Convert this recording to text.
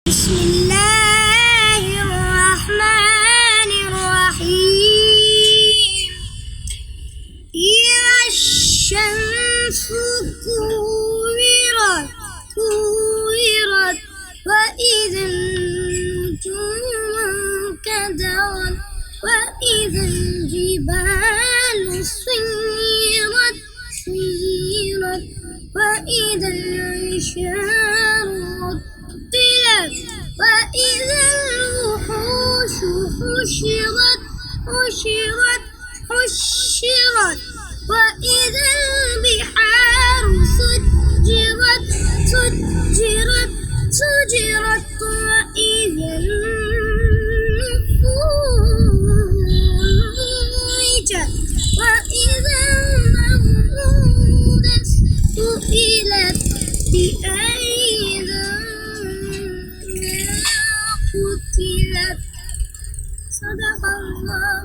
بسم الله الرحمن الرحيم إذا الشمس كورت وإذا النجوم انكدرت وإذا الجبال سيرت وإذا العشار عطلت وإذا الوحوش حشرت وإذا البحار سجرت وإذا النفوس وإذا الموءودة سئلت بأي ذنب قتلت صدق الله